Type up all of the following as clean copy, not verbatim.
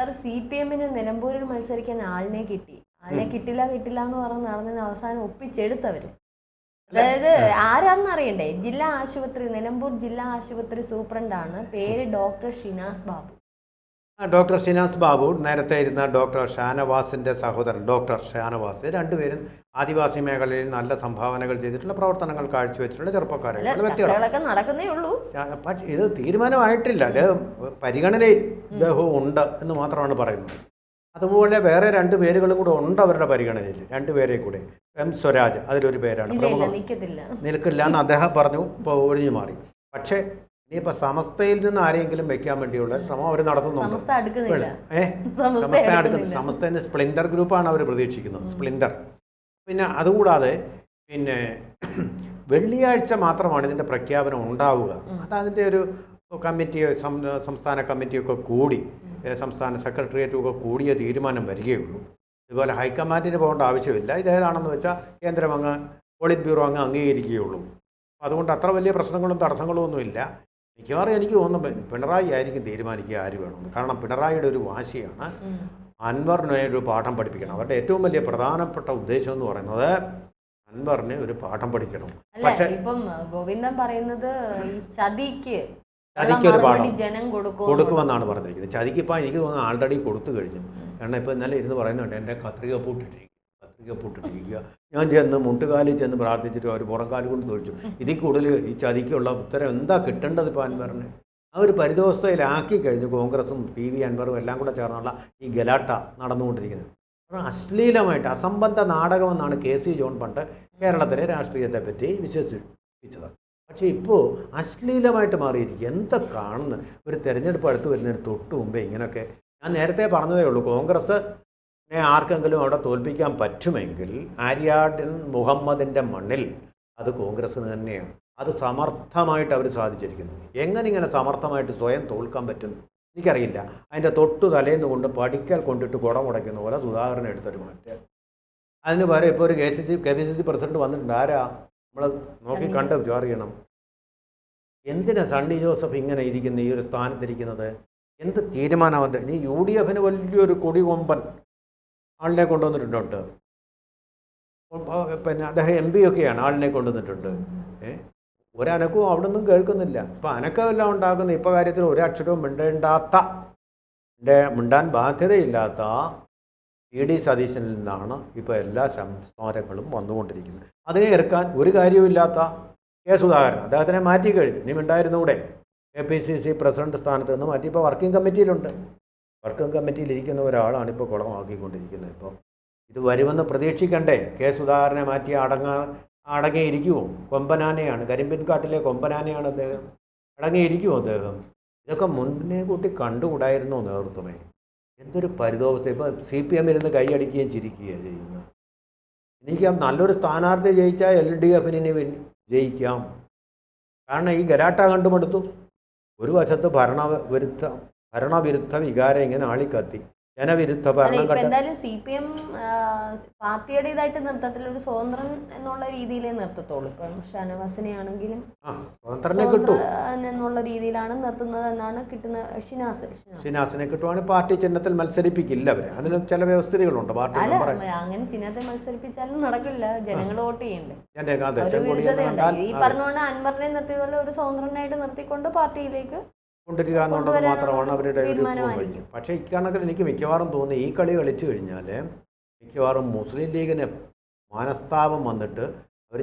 Sir CPM-ന് നിലമ്പൂരിൽ മത്സരിക്കാൻ ആളിനെ കിട്ടില്ല എന്ന് പറഞ്ഞ് നടന്നതിന് അവസാനം ഒപ്പിച്ചെടുത്തവര്. അതായത് ആരാണെന്ന് അറിയണ്ടേ? നിലമ്പൂർ ജില്ലാ ആശുപത്രി സൂപ്രണ്ടാണ്. പേര് ഡോക്ടർ ഷിനാസ് ബാബു. ഡോക്ടർ ഷിനാസ് ബാബു നേരത്തെ ഇരുന്ന ഡോക്ടർ ഷാനവാസിൻ്റെ സഹോദരൻ ഡോക്ടർ ഷാനവാസ്, രണ്ടുപേരും ആദിവാസി മേഖലയിൽ നല്ല സംഭാവനകൾ ചെയ്തിട്ടുള്ള പ്രവർത്തനങ്ങൾ കാഴ്ചവെച്ചിട്ടുള്ള ചെറുപ്പക്കാരായിട്ടുള്ള വ്യക്തികളൊക്കെ നടക്കുന്നേ ഉള്ളൂ. പക്ഷേ ഇത് തീരുമാനമായിട്ടില്ല. അത് പരിഗണനയിൽ ഇദ്ദേഹവും ഉണ്ട് എന്ന് മാത്രമാണ് പറയുന്നത്. അതുപോലെ വേറെ 2 പേരുകളും കൂടെ ഉണ്ട് അവരുടെ പരിഗണനയിൽ, 2 പേരെ കൂടെ. M. സ്വരാജ് അതിലൊരു പേരാണ്. നിൽക്കില്ല എന്ന് അദ്ദേഹം പറഞ്ഞു, ഇപ്പോൾ ഒഴിഞ്ഞു മാറി. പക്ഷേ ഇനിയിപ്പോൾ സമസ്തയിൽ നിന്ന് ആരെങ്കിലും വെക്കാൻ വേണ്ടിയുള്ള ശ്രമം അവർ നടത്തുന്നുണ്ട്. സമസ്ത സ്പ്ലിൻഡർ ഗ്രൂപ്പാണ് അവർ പ്രതീക്ഷിക്കുന്നത്, സ്പ്ലിൻഡർ. പിന്നെ അതുകൂടാതെ പിന്നെ വെള്ളിയാഴ്ച മാത്രമാണ് ഇതിൻ്റെ പ്രഖ്യാപനം ഉണ്ടാവുക. അതതിൻ്റെ ഒരു കമ്മിറ്റി, സംസ്ഥാന കമ്മിറ്റിയൊക്കെ കൂടി, സംസ്ഥാന സെക്രട്ടേറിയറ്റും ഒക്കെ കൂടിയ തീരുമാനം വരികയുള്ളൂ. ഇതുപോലെ ഹൈക്കമാൻഡിന് പോകേണ്ട ആവശ്യമില്ല. ഇതേതാണെന്ന് വെച്ചാൽ കേന്ദ്രം അങ്ങ് പോളിറ്റ് ബ്യൂറോ അങ്ങ് അംഗീകരിക്കുകയുള്ളൂ. അതുകൊണ്ട് അത്ര വലിയ പ്രശ്നങ്ങളും തടസ്സങ്ങളും ഒന്നുമില്ല. മിക്കവാറും എനിക്ക് തോന്നുന്നു പിണറായി ആയിരിക്കും തീരുമാനിക്കുക ആര് വേണമെന്ന്. കാരണം പിണറായിയുടെ ഒരു വാശിയാണ് അൻവറിനെ ഒരു പാഠം പഠിപ്പിക്കണം. അവരുടെ ഏറ്റവും വലിയ പ്രധാനപ്പെട്ട ഉദ്ദേശം എന്ന് പറയുന്നത് അൻവറിനെ ഒരു പാഠം പഠിക്കണം. പക്ഷേ ഇപ്പം ഗോവിന്ദൻ പറയുന്നത് ഈ ചതിക്ക് ഒരു പാഠം കൊടുക്കുമെന്നാണ് പറഞ്ഞിരിക്കുന്നത്. ചതിക്ക് ഇപ്പം എനിക്ക് തോന്നുന്നു ആൾറെഡി കൊടുത്തു കഴിഞ്ഞു. കാരണം ഇപ്പം ഇന്നലെ ഇരുന്ന് പറയുന്നുണ്ട് എൻ്റെ കത്രിക പൂട്ടിട്ടിരിക്കുക. ഞാൻ ചെന്ന് മുട്ടുകാലിൽ ചെന്ന് പ്രാർത്ഥിച്ചിട്ട് അവർ പുറംകാലി കൊണ്ട് തൊഴിച്ചു. ഇതിൽ കൂടുതൽ ഈ ചതിക്കുള്ള ഉത്തരം എന്താ കിട്ടേണ്ടത്? ഇപ്പോൾ അൻവറിന് ആ ഒരു പരിതോസ്ഥയിലാക്കി കഴിഞ്ഞു. കോൺഗ്രസും PV അൻവറും എല്ലാം കൂടെ ചേർന്നുള്ള ഈ ഗലാട്ട നടന്നുകൊണ്ടിരിക്കുന്നത് അശ്ലീലമായിട്ട് അസംബന്ധ നാടകമെന്നാണ് KC ജോൺ പണ്ട് കേരളത്തിലെ രാഷ്ട്രീയത്തെ പറ്റി വിശ്വസിപ്പിച്ചത്. പക്ഷേ ഇപ്പോൾ അശ്ലീലമായിട്ട് മാറിയിരിക്കുക. എന്താ കാണുന്നത്? ഒരു തെരഞ്ഞെടുപ്പ് അടുത്ത് വരുന്നതിന് തൊട്ട് മുമ്പേ ഇങ്ങനെയൊക്കെ. ഞാൻ നേരത്തെ പറഞ്ഞതേ ഉള്ളൂ, കോൺഗ്രസ് ആർക്കെങ്കിലും അവിടെ തോൽപ്പിക്കാൻ പറ്റുമെങ്കിൽ ആര്യാടൻ മുഹമ്മദിൻ്റെ മണ്ണിൽ അത് കോൺഗ്രസ്സിന് തന്നെയാണ്. അത് സമർത്ഥമായിട്ട് അവർ സാധിച്ചിരിക്കുന്നു. ഇങ്ങനെ സമർത്ഥമായിട്ട് സ്വയം തോൽക്കാൻ പറ്റും എനിക്കറിയില്ല. അതിൻ്റെ തൊട്ടു തലേന്ന് കൊണ്ട് പഠിക്കൽ കൊണ്ടിട്ട് കുടമുടയ്ക്കുന്ന പോലെ സുധാകരനെ എടുത്തൊരു മാറ്റം. അതിന് പകരം ഇപ്പോൾ ഒരു KPCC പ്രസിഡന്റ് വന്നിട്ടുണ്ട്. ആരാ? നമ്മൾ നോക്കി കണ്ട് വിചാരിക്കണം. എന്തിനാ സണ്ണി ജോസഫ് ഇങ്ങനെ ഇരിക്കുന്ന ഈ ഒരു സ്ഥാനത്തിരിക്കുന്നത്? എന്ത് തീരുമാനമാവട്ടെ. ഇനി UDF-ന് വലിയൊരു കൊടികൊമ്പൻ ആളിനെ കൊണ്ടുവന്നിട്ടുണ്ട്. പിന്നെ അദ്ദേഹം MP ഒക്കെയാണ്, ആളിനെ കൊണ്ടുവന്നിട്ടുണ്ട്. ഒരനക്കവും അവിടെ നിന്നും കേൾക്കുന്നില്ല. ഇപ്പം അനക്കമെല്ലാം ഉണ്ടാക്കുന്ന ഇപ്പോൾ കാര്യത്തിൽ ഒരക്ഷരവും മിണ്ടാൻ ബാധ്യതയില്ലാത്ത ED സതീശനിൽ നിന്നാണ് ഇപ്പോൾ എല്ലാ സംസാരങ്ങളും വന്നുകൊണ്ടിരിക്കുന്നത്. അതിനെ എതിർക്കാൻ ഒരു കാര്യവുമില്ലാത്ത K. സുധാകരൻ അദ്ദേഹത്തിനെ മാറ്റി കഴിഞ്ഞു. ഇനി ഉണ്ടായിരുന്നൂടെ? KPCC പ്രസിഡന്റ് സ്ഥാനത്ത് നിന്ന് മാറ്റി ഇപ്പോൾ വർക്കിംഗ് കമ്മിറ്റിയിലുണ്ട്. വർക്കിംഗ് കമ്മിറ്റിയിലിരിക്കുന്ന ഒരാളാണ് ഇപ്പോൾ കുളമാക്കിക്കൊണ്ടിരിക്കുന്നത്. ഇപ്പോൾ ഇത് വരുമെന്ന് പ്രതീക്ഷിക്കണ്ടേ? K. സുധാകരനെ മാറ്റി അടങ്ങിയിരിക്കുമോ? കൊമ്പനാനയാണ്, കരിമ്പിൻകാട്ടിലെ കൊമ്പനാനയാണ് അദ്ദേഹം. അടങ്ങിയിരിക്കുമോ അദ്ദേഹം? ഇതൊക്കെ മുന്നേ കൂട്ടി കണ്ടുകൂടായിരുന്നോ നേതൃത്വമേ? എന്തൊരു പരിതോവസ്ഥ. ഇപ്പോൾ CPM ഇരുന്ന് കൈയടിക്കുകയും ചിരിക്കുകയാണ് ചെയ്യുന്നത്. എനിക്ക് നല്ലൊരു സ്ഥാനാർത്ഥി ജയിച്ചാൽ LDF-ന് ജയിക്കാം. കാരണം ഈ ഗലാട്ട കണ്ടുമെടുത്തു. ഒരു വശത്ത് ഭരണവിരുദ്ധ വികാരം ഇങ്ങനെ ആളിക്കത്തി, ജനവിരുദ്ധ ഭരണം കണ്ട് എന്തായാലും CPM പാർട്ടിയുടേതായിട്ട് നിർത്തത്തിൽ ഒരു സ്വതന്ത്രൻ എന്നുള്ള രീതിയിലേ നിർത്തത്തുള്ളൂ. ഇപ്പം ഷാനവാസിനെ ആണെങ്കിലും സ്വതന്ത്രനെ കിട്ടും എന്നുള്ള രീതിയിലാണ് നിർത്തുന്നത് എന്നാണ് കിട്ടുന്ന. ഷിനാസിനെ കിട്ടുവാണെങ്കിൽ പാർട്ടി ചിഹ്നത്തിൽ മത്സരിപ്പിക്കില്ല അവര്. അതിന് ചില വ്യവസ്ഥകളുണ്ട്. പാർട്ടി അങ്ങനെ ചിഹ്നത്തിൽ മത്സരിപ്പിച്ചാലും നടക്കില്ല. ജനങ്ങൾ വോട്ട് ചെയ്യണ്ടേ? ഈ പറഞ്ഞുകൊണ്ട് അൻവറിനെ നിർത്തിയതുപോലെ ഒരു സ്വതന്ത്രനായിട്ട് നിർത്തിക്കൊണ്ട് പാർട്ടിയിലേക്ക് കൊണ്ടുവരിക എന്നുള്ളത് മാത്രമാണ് അവരുടെ ഒരു വഴി. പക്ഷേ ഇക്കണക്കിൽ എനിക്ക് മിക്കവാറും തോന്നി ഈ കളി കളിച്ചു കഴിഞ്ഞാൽ മിക്കവാറും മുസ്ലിം ലീഗിന് മനസ്താപം വന്നിട്ട്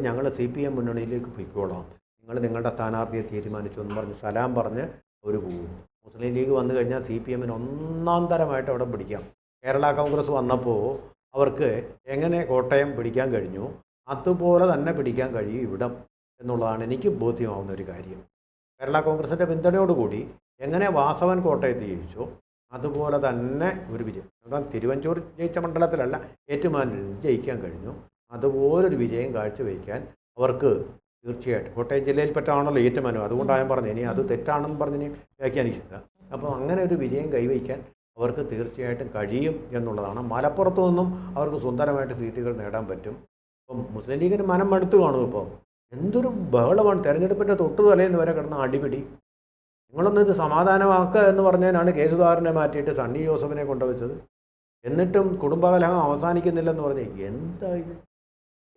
ഞങ്ങൾ CPM മുന്നണിയിലേക്ക് പൊയ്ക്കോളാം, നിങ്ങൾ നിങ്ങളുടെ സ്ഥാനാർത്ഥിയെ തീരുമാനിച്ചു എന്ന് പറഞ്ഞ് സലാം പറഞ്ഞ് അവർ പോകും. മുസ്ലിം ലീഗ് വന്നു കഴിഞ്ഞാൽ CPM-ന് ഒന്നാം തരമായിട്ട് അവിടെ പിടിക്കാം. കേരള കോൺഗ്രസ് വന്നപ്പോൾ അവർക്ക് എങ്ങനെ കോട്ടയം പിടിക്കാൻ കഴിഞ്ഞു അതുപോലെ തന്നെ പിടിക്കാൻ കഴിയും ഇവിടം എന്നുള്ളതാണ് എനിക്ക് ബോധ്യമാവുന്ന ഒരു കാര്യം. കേരള കോൺഗ്രസിൻ്റെ പിന്തുണയോടുകൂടി എങ്ങനെ വാസവൻ കോട്ടയത്ത് ജയിച്ചോ അതുപോലെ തന്നെ ഒരു വിജയം. അതാ തിരുവഞ്ചൂർ ജയിച്ച മണ്ഡലത്തിലല്ല, ഏറ്റുമാനിൽ ജയിക്കാൻ കഴിഞ്ഞു. അതുപോലൊരു വിജയം കാഴ്ചവെക്കാൻ അവർക്ക് തീർച്ചയായിട്ടും, കോട്ടയം ജില്ലയിൽപ്പെട്ടാണല്ലോ ഏറ്റുമാനും, അതുകൊണ്ടാണ് ഞാൻ പറഞ്ഞത്. ഇനി അത് തെറ്റാണെന്ന് പറഞ്ഞ് ഇനി വ്യാഖ്യാനിച്ചില്ല. അപ്പോൾ അങ്ങനെ ഒരു വിജയം കൈവയ്ക്കാൻ അവർക്ക് തീർച്ചയായിട്ടും കഴിയും എന്നുള്ളതാണ്. മലപ്പുറത്തു നിന്നും അവർക്ക് സുന്ദരമായിട്ട് സീറ്റുകൾ നേടാൻ പറ്റും. അപ്പം മുസ്ലിം ലീഗിന് മനം മടുത്തു കാണും. ഇപ്പോൾ എന്തൊരു ബഹളമാണ്. തെരഞ്ഞെടുപ്പിൻ്റെ തൊട്ടു തലേന്ന് വരെ കിടന്ന അടിപിടി. നിങ്ങളൊന്ന് ഇത് സമാധാനമാക്കുക എന്ന് പറഞ്ഞതിനാണ് കെ സുധാകരനെ മാറ്റിയിട്ട് സണ്ണി ജോസഫിനെ കൊണ്ടുവച്ചത്. എന്നിട്ടും കുടുംബകലഹം അവസാനിക്കുന്നില്ലെന്ന് പറഞ്ഞ് എന്താ ഇത്?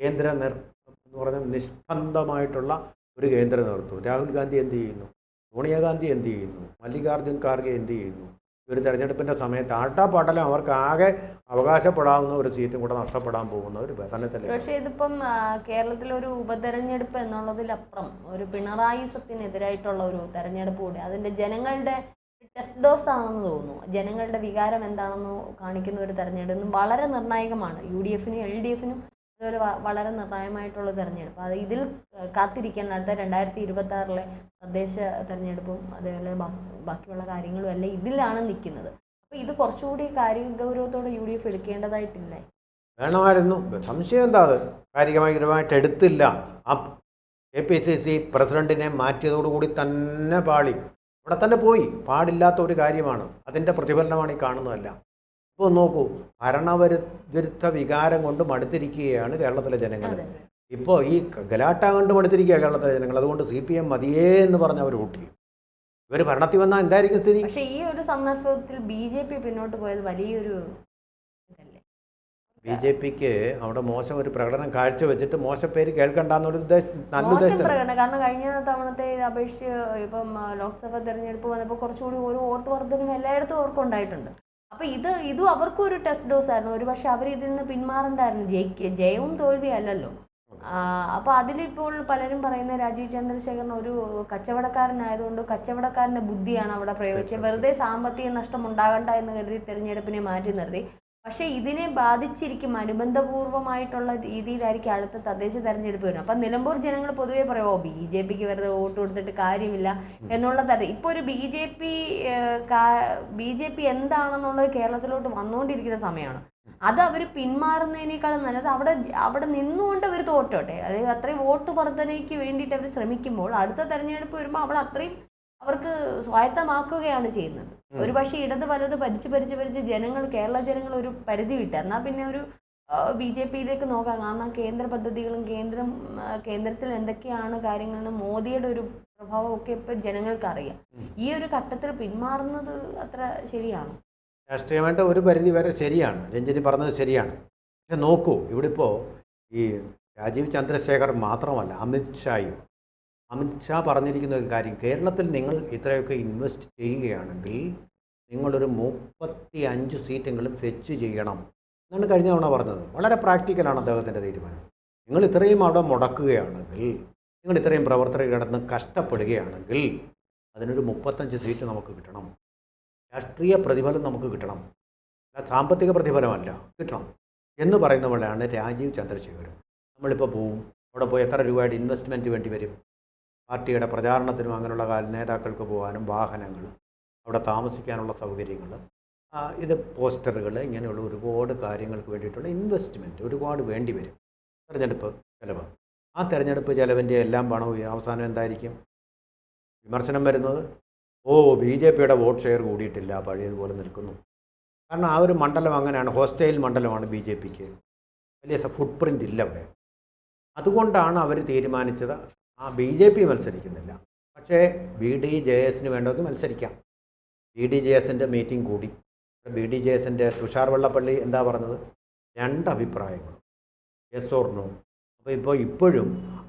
കേന്ദ്ര എന്ന് പറഞ്ഞാൽ നിഷ്പന്ദമായിട്ടുള്ള ഒരു കേന്ദ്ര നേതൃത്വം. രാഹുൽ ഗാന്ധി എന്ത് ചെയ്യുന്നു? സോണിയാഗാന്ധി എന്ത് ചെയ്യുന്നു? മല്ലികാർജ്ജുൻ ഖാർഗെ എന്ത് ചെയ്യുന്നു? ഒരു തെരഞ്ഞെടുപ്പിൻ്റെ സമയത്ത് ആട്ടാപ്പാട്ടലും അവർക്ക് ആകെ അവകാശപ്പെടാവുന്ന ഒരു സീറ്റും കൂടെ നഷ്ടപ്പെടാൻ പോകുന്ന ഒരു ബന്ധനത്തിൽ. പക്ഷേ ഇതിപ്പം കേരളത്തിലൊരു ഉപതെരഞ്ഞെടുപ്പ് എന്നുള്ളതിലപ്പുറം ഒരു പിണറായിസത്തിനെതിരായിട്ടുള്ള ഒരു തെരഞ്ഞെടുപ്പ് കൂടി അതിൻ്റെ ജനങ്ങളുടെ ടെസ്റ്റ് ഡോസ് ആണെന്ന് തോന്നുന്നു. ജനങ്ങളുടെ വികാരം എന്താണെന്ന് കാണിക്കുന്ന ഒരു തെരഞ്ഞെടുപ്പ് വളരെ നിർണായകമാണ്. UDF-നും LDF-നും ഇതൊരു വളരെ നിർണായകമായിട്ടുള്ള തെരഞ്ഞെടുപ്പ്. അത് ഇതിൽ കാത്തിരിക്കാൻ അടുത്ത 2026 തദ്ദേശ തെരഞ്ഞെടുപ്പും അതേപോലെ ബാക്കിയുള്ള കാര്യങ്ങളും എല്ലാം ഇതിലാണ് നിൽക്കുന്നത്. അപ്പോൾ ഇത് കുറച്ചുകൂടി കാര്യഗൗരവത്തോടെ UDF എടുക്കേണ്ടതായിട്ടില്ലേ? വേണമായിരുന്നു. സംശയം എന്താ? അത് കാര്യമായിട്ട് എടുത്തില്ല. ആ KPCC പ്രസിഡന്റിനെ മാറ്റിയതോടുകൂടി തന്നെ പാളി. ഇവിടെ തന്നെ പോയി. പാടില്ലാത്ത ഒരു കാര്യമാണ്. അതിൻ്റെ പ്രതിഫലനമാണ് ഈ കാണുന്നതല്ല. ഇപ്പോൾ നോക്കൂ, ഭരണവിരുദ്ധ വികാരം കൊണ്ട് മടുത്തിരിക്കുകയാണ് കേരളത്തിലെ ജനങ്ങൾ. ഇപ്പോൾ ഈ ഗലാട്ട കൊണ്ട് മടുത്തിരിക്കുക കേരളത്തിലെ ജനങ്ങൾ. അതുകൊണ്ട് CPM മതിയേ എന്ന് പറഞ്ഞ് അവർ വോട്ട് ചെയ്യും. ഇവർ ഭരണത്തിൽ വന്നാൽ എന്തായിരിക്കും സ്ഥിതി? പക്ഷേ ഈ ഒരു സന്ദർഭത്തിൽ BJP പിന്നോട്ട് പോയത് വലിയൊരു BJPക്ക് അവിടെ മോശം ഒരു പ്രകടനം കാഴ്ചവെച്ചിട്ട് മോശപ്പേര് കേൾക്കണ്ടെന്നൊരു മോശം പ്രകടനം. കാരണം കഴിഞ്ഞ തവണത്തെ അപേക്ഷിച്ച് ഇപ്പം ലോക്സഭ തെരഞ്ഞെടുപ്പ് വന്നപ്പോൾ കുറച്ചുകൂടി ഒരു വോട്ട് വർധനം എല്ലായിടത്തും അവർക്ക് ഉണ്ടായിട്ടുണ്ട്. അപ്പോൾ ഇതും അവർക്കും ഒരു ടെസ്റ്റ് ഡോസ് ആയിരുന്നു. ഒരു പക്ഷെ അവർ ഇതിൽ നിന്ന് പിന്മാറണ്ടായിരുന്നു. ജയവും തോൽവിയും അല്ലല്ലോ. അപ്പോൾ അതിലിപ്പോൾ പലരും പറയുന്ന രാജീവ് ചന്ദ്രശേഖരൻ ഒരു കച്ചവടക്കാരനായതുകൊണ്ട് കച്ചവടക്കാരൻ്റെ ബുദ്ധിയാണ് അവിടെ പ്രയോഗിച്ചത്. വെറുതെ സാമ്പത്തിക നഷ്ടം ഉണ്ടാകണ്ട എന്ന് കരുതി തെരഞ്ഞെടുപ്പിനെ മാറ്റി നിർത്തി. പക്ഷേ ഇതിനെ ബാധിച്ചിരിക്കും, അനുബന്ധപൂർവമായിട്ടുള്ള രീതിയിലായിരിക്കും അടുത്ത തദ്ദേശ തെരഞ്ഞെടുപ്പ് വരുന്നത്. അപ്പം നിലമ്പൂർ ജനങ്ങൾ പൊതുവേ പറയുമോ BJPക്ക് വെറുതെ വോട്ട് കൊടുത്തിട്ട് കാര്യമില്ല എന്നുള്ള തരം. ഇപ്പോൾ ഒരു BJP എന്താണെന്നുള്ളത് കേരളത്തിലോട്ട് വന്നുകൊണ്ടിരിക്കുന്ന സമയമാണ്. അത് അവർ പിന്മാറുന്നതിനേക്കാളും നല്ലത് അവിടെ നിന്നുകൊണ്ട് അവർ തോറ്റോട്ടെ. അല്ലെങ്കിൽ അത്രയും വോട്ട് വർധനയ്ക്ക് വേണ്ടിയിട്ട് അവർ ശ്രമിക്കുമ്പോൾ അടുത്ത തെരഞ്ഞെടുപ്പ് വരുമ്പോൾ അവിടെ അത്രയും അവർക്ക് സ്വായത്തമാക്കുകയാണ് ചെയ്യുന്നത്. ഒരു പക്ഷേ ഇടത് വലത് ഭരിച്ച് കേരള ജനങ്ങൾ ഒരു പരിധി വിട്ട് എന്നാൽ പിന്നെ ഒരു BJPയിലേക്ക് നോക്കാം. കാരണം കേന്ദ്ര പദ്ധതികളും കേന്ദ്രത്തിൽ എന്തൊക്കെയാണ് കാര്യങ്ങളെന്ന് മോദിയുടെ ഒരു പ്രഭാവമൊക്കെ ഇപ്പം ജനങ്ങൾക്ക് അറിയാം. ഈ ഒരു ഘട്ടത്തിൽ പിന്മാറുന്നത് അത്ര ശരിയാണോ? രാഷ്ട്രീയമായിട്ട് ഒരു പരിധി വരെ ശരിയാണ്. രഞ്ജിനി പറഞ്ഞത് ശരിയാണ്. പക്ഷെ നോക്കൂ, ഇവിടെ ഇപ്പോൾ ഈ രാജീവ് ചന്ദ്രശേഖർ മാത്രമല്ല, അമിത്ഷാ പറഞ്ഞിരിക്കുന്ന ഒരു കാര്യം, കേരളത്തിൽ നിങ്ങൾ ഇത്രയൊക്കെ ഇൻവെസ്റ്റ് ചെയ്യുകയാണെങ്കിൽ നിങ്ങളൊരു 35 സീറ്റെങ്കിലും ഫെച്ച് ചെയ്യണം എന്നാണ് കഴിഞ്ഞ തവണ പറഞ്ഞത്. വളരെ പ്രാക്ടിക്കലാണ് അദ്ദേഹത്തിൻ്റെ തീരുമാനം. നിങ്ങൾ ഇത്രയും അവിടെ മുടക്കുകയാണെങ്കിൽ, നിങ്ങൾ ഇത്രയും പ്രവർത്തകർ കിടന്ന് കഷ്ടപ്പെടുകയാണെങ്കിൽ അതിനൊരു 35 സീറ്റ് നമുക്ക് കിട്ടണം. രാഷ്ട്രീയ പ്രതിഫലം നമുക്ക് കിട്ടണം, സാമ്പത്തിക പ്രതിഫലമല്ല, കിട്ടണം എന്ന് പറയുന്ന പോലെയാണ് രാജീവ് ചന്ദ്രശേഖർ. നമ്മളിപ്പോൾ പോവും, അവിടെ പോയി എത്ര രൂപയുടെ ഇൻവെസ്റ്റ്മെൻറ്റ് വേണ്ടി വരും? പാർട്ടിയുടെ പ്രചാരണത്തിനും അങ്ങനെയുള്ള നേതാക്കൾക്ക് പോകാനും വാഹനങ്ങൾ, അവിടെ താമസിക്കാനുള്ള സൗകര്യങ്ങൾ, ഇത് പോസ്റ്ററുകൾ, ഇങ്ങനെയുള്ള ഒരുപാട് കാര്യങ്ങൾക്ക് വേണ്ടിയിട്ടുള്ള ഇൻവെസ്റ്റ്മെൻറ്റ് ഒരുപാട് വേണ്ടി വരും. തെരഞ്ഞെടുപ്പ് ചിലവ്, ആ തെരഞ്ഞെടുപ്പ് ചിലവിൻ്റെ എല്ലാം പണവും അവസാനം എന്തായിരിക്കും വിമർശനം വരുന്നത്? BJPയുടെ വോട്ട് ഷെയർ കൂടിയിട്ടില്ല, പഴയതുപോലെ നിൽക്കുന്നു. കാരണം ആ ഒരു മണ്ഡലം അങ്ങനെയാണ്, ഹോസ്റ്റൈൽ മണ്ഡലമാണ് BJPക്ക്, വലിയ ഫുട് പ്രിൻ്റ് ഇല്ല അവിടെ. അതുകൊണ്ടാണ് അവർ തീരുമാനിച്ചത് BJP മത്സരിക്കുന്നില്ല, പക്ഷേ BDJSന് വേണ്ടവർക്ക് മത്സരിക്കാം. BDJSൻ്റെ മീറ്റിംഗ് കൂടി. BDJSൻ്റെ തുഷാർ വെള്ളപ്പള്ളി എന്താ പറഞ്ഞത്? 2 അഭിപ്രായങ്ങൾ, യെസ് ഓർ നോ. അപ്പോൾ ഇപ്പോഴും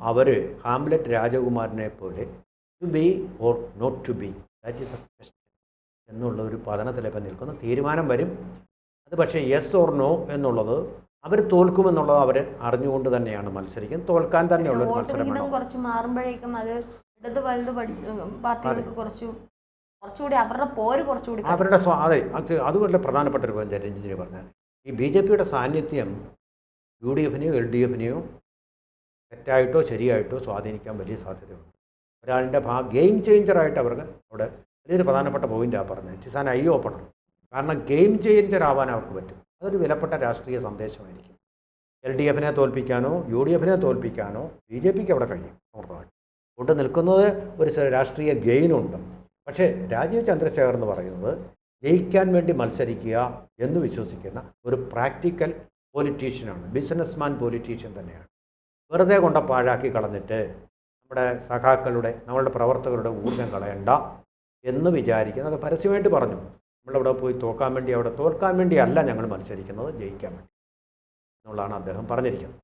അവർ ഹാംലെറ്റ് രാജകുമാരനെ പോലെ to be or not to be, that is a question എന്നുള്ള ഒരു പതനത്തിലിപ്പോൾ നിൽക്കുന്ന തീരുമാനം വരും. അത് പക്ഷേ യെസ് ഓർ നോ എന്നുള്ളത് അവർ തോൽക്കുമെന്നുള്ളത് അവർ അറിഞ്ഞുകൊണ്ട് തന്നെയാണ് മത്സരിക്കുന്നത്. തോൽക്കാൻ തന്നെയുള്ള ഒരു മത്സരം വേണം. കുറച്ച് മാറുമ്പോഴേക്കും അത് ഇടത് വലത് പാർട്ടികൾക്ക് കുറച്ചുകൂടി അവരുടെ പോര് കുറച്ചുകൂടി അവരുടെ അതെ, അത് വളരെ പ്രധാനപ്പെട്ട ഒരു പോയിന്റ് രഞ്ജിനി പറഞ്ഞാൽ, ഈ BJPയുടെ സാന്നിധ്യം UDFനെയോ LDFനെയോ തെറ്റായിട്ടോ ശരിയായിട്ടോ സ്വാധീനിക്കാൻ വലിയ സാധ്യതയുണ്ട്. ഒരാളുടെ ഗെയിം ചേഞ്ചറായിട്ട് അവർക്ക് അവിടെ വലിയൊരു പ്രധാനപ്പെട്ട പോയിൻ്റാണ് പറഞ്ഞത്. It is an I opener. കാരണം ഗെയിം ചേഞ്ചർ ആവാൻ അവർക്ക് പറ്റും. അതൊരു വിലപ്പെട്ട രാഷ്ട്രീയ സന്ദേശമായിരിക്കും. LDFനെ തോൽപ്പിക്കാനോ UDFനെ തോൽപ്പിക്കാനോ BJPക്ക് അവിടെ കഴിയും. പൂർണ്ണമായിട്ട് കൊണ്ട് നിൽക്കുന്നത് ഒരു രാഷ്ട്രീയ ഗെയിനുണ്ട്. പക്ഷേ രാജീവ് ചന്ദ്രശേഖർ എന്ന് പറയുന്നത് ജയിക്കാൻ വേണ്ടി മത്സരിക്കുക എന്ന് വിശ്വസിക്കുന്ന ഒരു പ്രാക്ടിക്കൽ പൊളിറ്റീഷ്യനാണ്, ബിസിനസ്മാൻ പൊളിറ്റീഷ്യൻ തന്നെയാണ്. വെറുതെ കൊണ്ട പാഴാക്കി കളഞ്ഞിട്ട് നമ്മുടെ സഖാക്കളുടെ, നമ്മളുടെ പ്രവർത്തകരുടെ ഊർജ്ജം കളയണ്ട എന്ന് വിചാരിക്കുന്നത്. അത് പരസ്യമായിട്ട് പറഞ്ഞു. നമ്മളവിടെ പോയി തോൽക്കാൻ വേണ്ടി, അവിടെ തോൽക്കാൻ വേണ്ടിയല്ല ഞങ്ങൾ മത്സരിക്കുന്നത്, ജയിക്കാൻ വേണ്ടി എന്നുള്ളതാണ് അദ്ദേഹം പറഞ്ഞിരിക്കുന്നത്.